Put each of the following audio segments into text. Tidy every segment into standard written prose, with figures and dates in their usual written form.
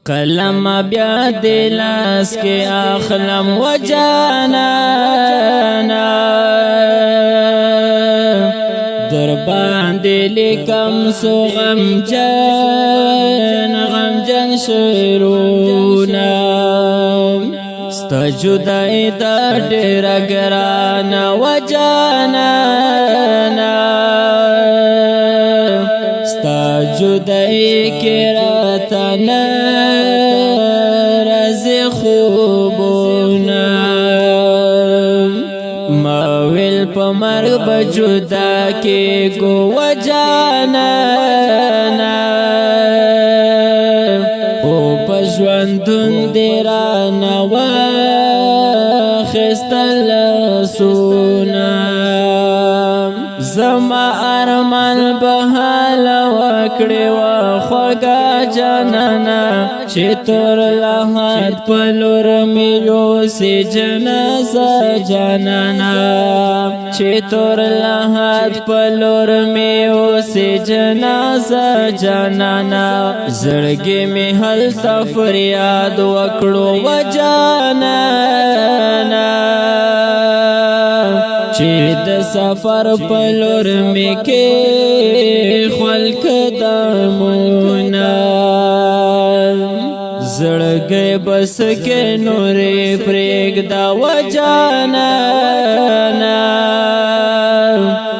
قلم بیا دلاس کے اخلم و جانانا در باندې لیکم سو غمجن شعرونه ستا جدائی دا ډیر ګرانه و جانانا ستا جدائی کې راته نه راځي خوبونه ما ویل په مرګ به جدا کېږو و جانانا خو په ژوندون دې رانه واخیستل لاسونه زما ارمان به حاله وکړې وه خوږه جانانه چې تور لحد په لور مې یوسې جنازه جانانه چې تور لحد په لور مې یوسې جنازه جانانه زړګي مې هلته فریاد وکړو و جانانه چې د سفر په لور مې کې خلک دمونه زړګی بس کې نورې پرېږده و جانانه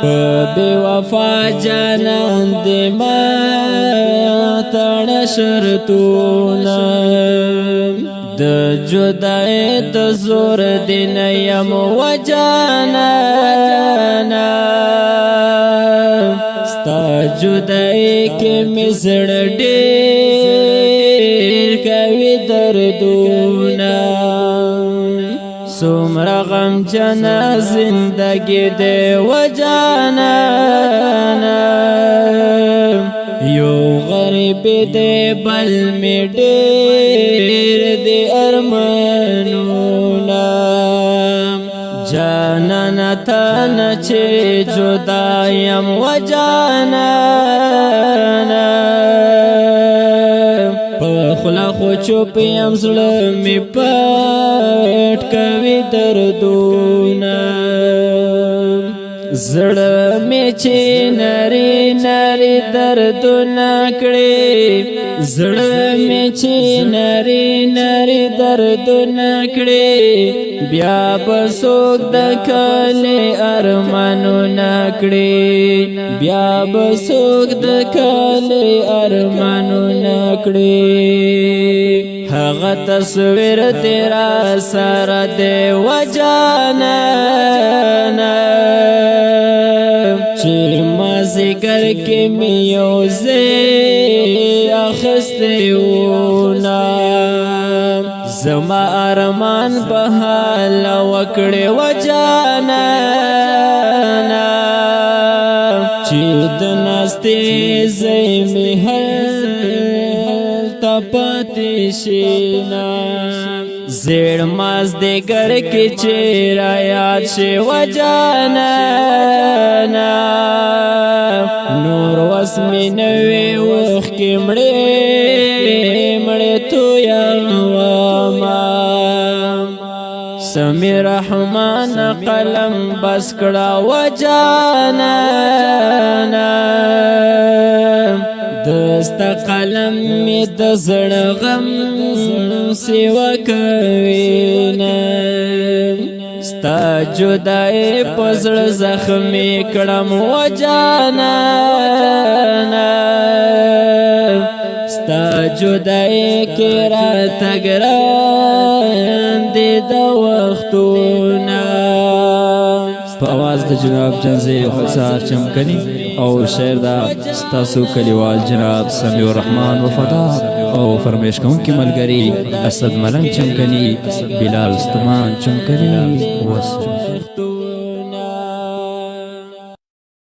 په بې وفا جانان دې ما تړه شرطونه د جدای د زور دی نه یم و جانانا ستا جدای کې مې زړه ډېر کوي دردونه څومره غمجنه زندګي دی و جانانا یو غریب دی بل می ډېر دی ارمانونه جانانه تا نه چې جدا یم و جانانه په خوله خو چوپ یم زړه مې پټ کوي دردونه زړه مې چې نری نری دردونه کړي زړه مې چې نری نری دردونه کړي بیا به څوک د کلي ارمانونه کړي بیا به څوک د کلي ارمانونه کړي هغه تصویر تیرا سره دی و جانانه چې مازیګر کې مې یو ځای اخیستی وونه زما ارمان په حاله وکړې و جانانه چې د ناستې ځای مې هلته پاتې شینه زیړ مازدیګر کې چې رایاد شي و جانانه نور وس مې نه وي اوښکې مړې تویومه سمی رحمان قلم بس کړه و جانانه دستا قلم می د زړه غم سیوا کوینه ستا جدای په زړه زخمي کړم و جانانه ستا جدای کې راته ګران دي د وختونه په आवाज د جناب جنزي خسار چمکني او شعر دا ستاسو کلیوال جناب سمیع الرحمن وفادار او فرمیش کوونکی ملګری اسد ملنګ چمکني بلال استمان چمکني وس